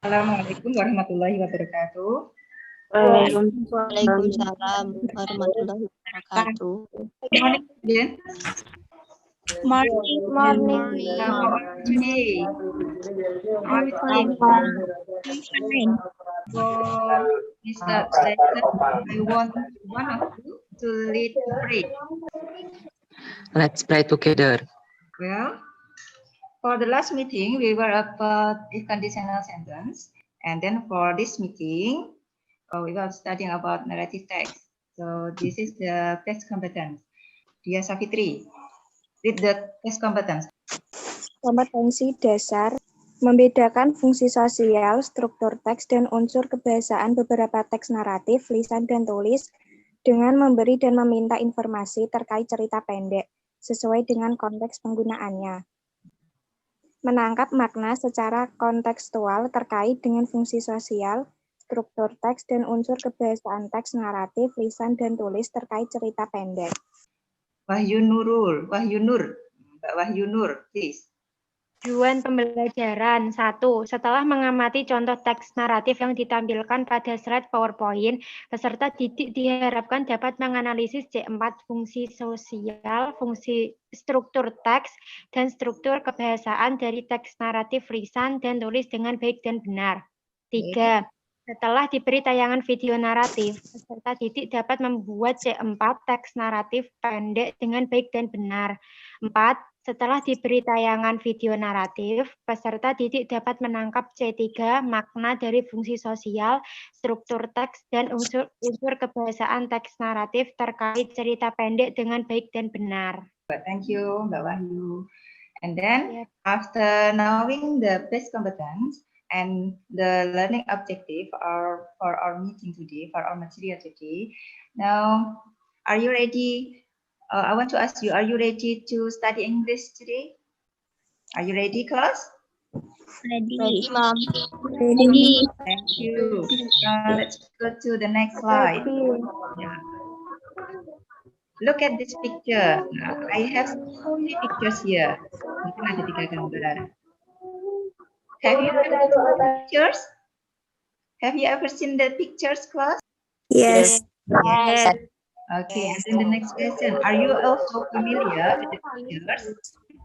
Assalamualaikum warahmatullahi wabarakatuh. Waalaikumsalam warahmatullahi wabarakatuh. Good morning, student. Morning. How are you today? I'm fine. For this session, I want one of you to lead the pray. Let's pray together. Well, for the last meeting, we were about a conditional sentence. And then for this meeting, we were studying about narrative text. So this is the text competence. Dia Safitri, read the text competence. Kompetensi dasar membedakan fungsi sosial, struktur teks, dan unsur kebahasaan beberapa teks naratif, lisan, dan tulis dengan memberi dan meminta informasi terkait cerita pendek sesuai dengan konteks penggunaannya. Menangkap makna secara kontekstual terkait dengan fungsi sosial, struktur teks, dan unsur kebahasaan teks naratif, lisan, dan tulis terkait cerita pendek. Wahyu Nur, Mbak Wahyu Nur, please. Tujuan pembelajaran 1. Setelah mengamati contoh teks naratif yang ditampilkan pada slide PowerPoint, peserta didik diharapkan dapat menganalisis C4 fungsi sosial, fungsi struktur teks, dan struktur kebahasaan dari teks naratif lisan dan tulis dengan baik dan benar. 3. Setelah diberi tayangan video naratif, peserta didik dapat membuat C4 teks naratif pendek dengan baik dan benar. 4. Setelah diberi tayangan video naratif, peserta didik dapat menangkap C3 makna dari fungsi sosial, struktur teks, dan unsur kebahasaan teks naratif terkait cerita pendek dengan baik dan benar. Thank you, Mbak Wahyu. And then, after knowing the base competence and the learning objective for our meeting today, for our material today, now, are you ready? I want to ask you, are you ready to study English today? Are you ready, class? Ready, Mom. Ready. Thank you. Let's go to the next slide. Yeah. Look at this picture. I have so many pictures here. Mungkin ada 3 gambar. Have you ever seen the pictures? Have you ever seen the pictures, class? Yes. Yes. Okay, and then the next question. Are you also familiar with the pictures?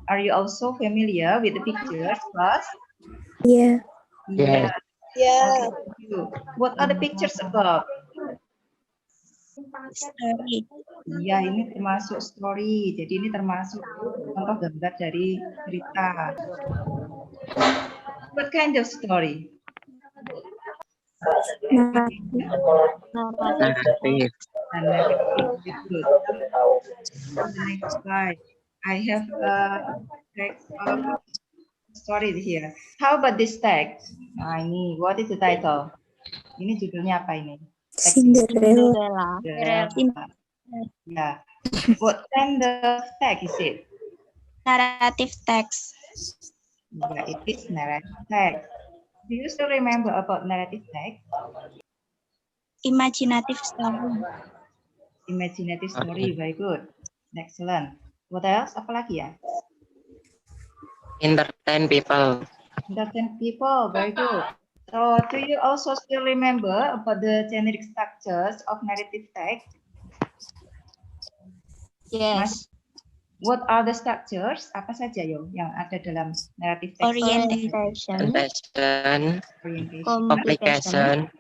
Are you also familiar with the pictures, class? Yeah. Yeah. Yeah. Okay, what are the pictures about? Story. Iya, ini termasuk story. Jadi ini termasuk contoh gambar dari cerita. What kind of story? Narrative. Good. The next slide. I have a text of story here. How about this text? Nah, ini, what is the title? Ini judulnya apa ini? Cinderella. Yeah. What kind of text is it? Narrative text. Yeah, it is narrative text. Do you still remember about narrative text? Imaginative story. Imaginative story, very good. Excellent. What else? Apa lagi ya? Entertain people. Entertain people, very good. So, do you also still remember about the generic structures of narrative text? Yes. What are the structures? Apa saja yo yang ada dalam narrative text? Orientation. Convention. Orientation. Complication.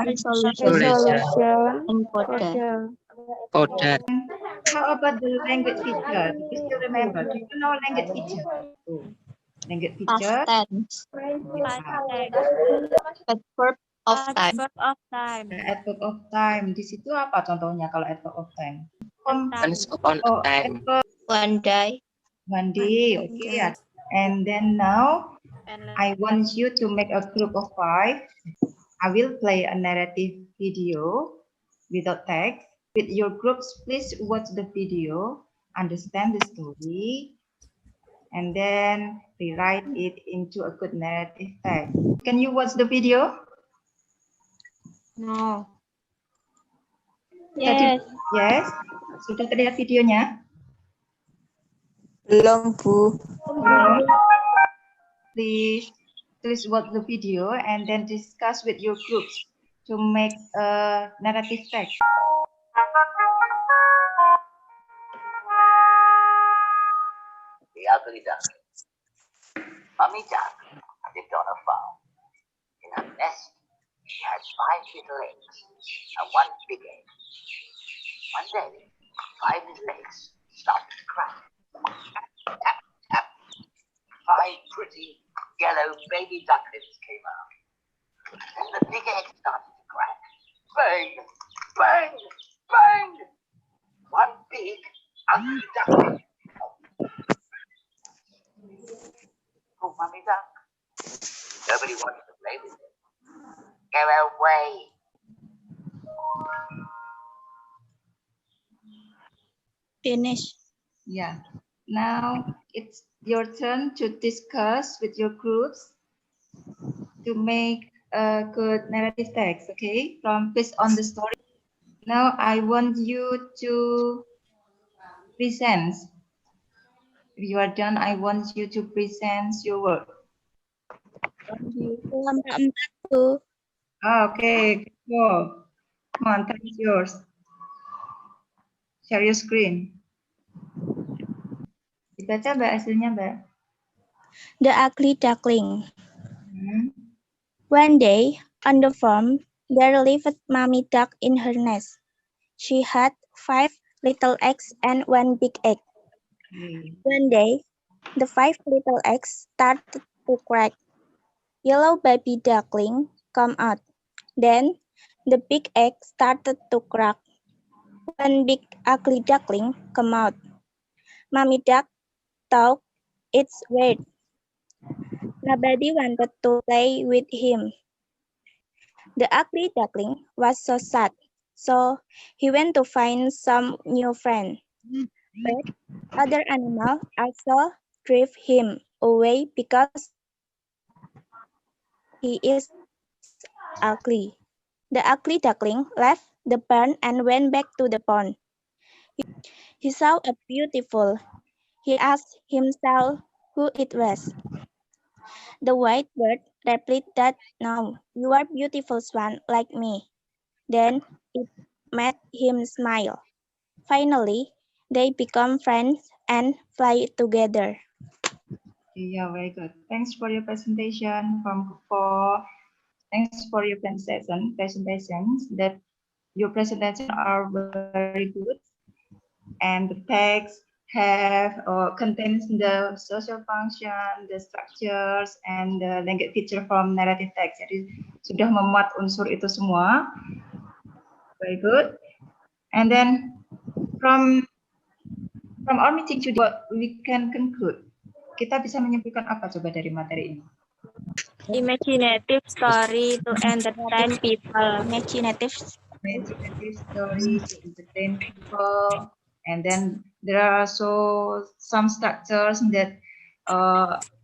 Resolution. And Order. How about the language feature? Do you still remember? Do you know language feature? Language Past feature. tense. Adverb of time. Adverb of time. Di situ apa contohnya kalau adverb of time? Once upon a time. One day. One day. Okay. And then now, I want you to make a group of 5. I will play a narrative video without text. With your groups, please watch the video, understand the story, and then rewrite it into a good narrative text. Can you watch the video? No. Yes. Yes. Sudah terlihat videonya? Belum, Bu. Please please watch the video and then discuss with your groups to make a narrative text. The ugly duckling. Mummy Duck lived on a farm. In her nest, she had 5 little eggs and 1 big egg. One day, 5 little eggs started to crack. Tap, tap. 5 pretty yellow baby ducklings came out. Then the big egg started to crack. Bang, bang, bang. 1 big ugly duckling. Oh, Mummy Duck. Nobody wanted to play with him. Go away. Finish. Yeah. Now it's your turn to discuss with your groups to make a good narrative text, okay? Based on the story. Now I want you to present. If you are done, I want you to present your work. Kelompok 4, Bu. Okay, go. Come on, time is yours. Share your screen. Dibaca, Mbak, hasilnya, Mbak. The Ugly Duckling. Hmm. One day, on the farm, there lived Mommy Duck in her nest. She had 5 little eggs and 1 big egg. Okay. One day, the 5 little eggs started to crack. Yellow baby duckling come out. Then, the big egg started to crack. One big ugly duckling come out. Mommy Duck thought it's weird. Nobody wanted to play with him. The ugly duckling was so sad, so he went to find some new friend. But other animals also drove him away because he is ugly. The ugly duckling left the barn and went back to the pond. He saw a beautiful. He asked himself who it was. The white bird replied that no, you are beautiful swan like me. Then it made him smile. Finally, they become friends and fly together. Yeah, very good. Thanks for your presentation thanks for your presentations that your presentations are very good, and the text have or contains the social function, the structures, and the language feature from narrative text. Jadi sudah memuat unsur itu semua. Very good. And then from our meeting today, what we can conclude. Kita bisa menyimpulkan apa coba dari materi ini? Imaginative story to entertain people. Imaginative story to entertain people. And then there are also some structures that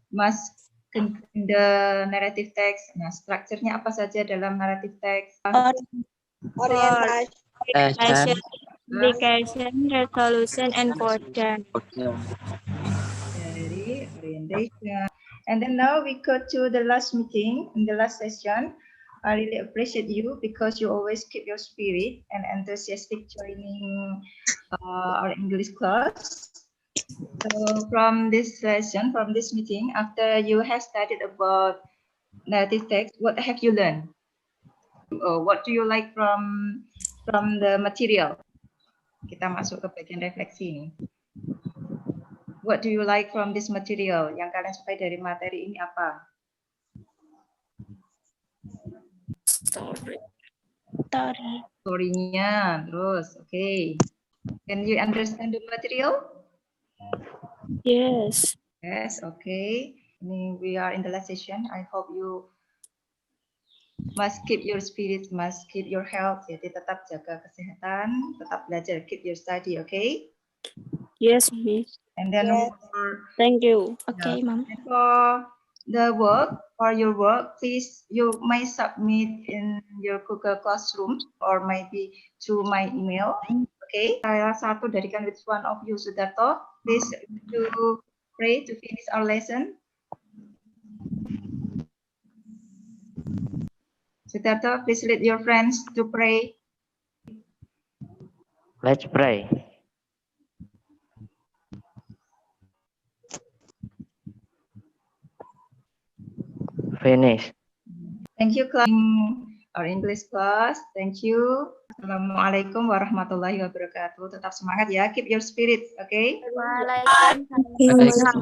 must contain the narrative text. Nah, strukturnya apa saja dalam narrative text? Orientation, application, resolution, and content. Dari orientation. And then now we go to the last meeting, in the last session. I really appreciate you because you always keep your spirit and enthusiastic joining our English class. So from this session, from this meeting, after you have studied about narrative text, what have you learned? What do you like from the material? Kita masuk ke bagian refleksi ini. What do you like from this material? Yang kalian sukai dari materi ini apa? Story-nya, terus, okay. Can you understand the material? Yes. Yes, okay. We are in the last session. I hope you must keep your spirit, must keep your health. Jadi tetap jaga kesehatan, tetap belajar, keep your study, okay? Yes, Miss. And then Thank you. Okay, Mom. For the work, for your work, please, you may submit in your Google Classroom or maybe to my email. Okay, salah satu dari which one of you, Sudarto, please to pray to finish our lesson. Siddhartha, please lead your friends to pray. Let's pray. Finish. Thank you, class. Our English class. Thank you. Assalamualaikum warahmatullahi wabarakatuh. Tetap semangat ya. Keep your spirit, okay? Waalaikumsalam.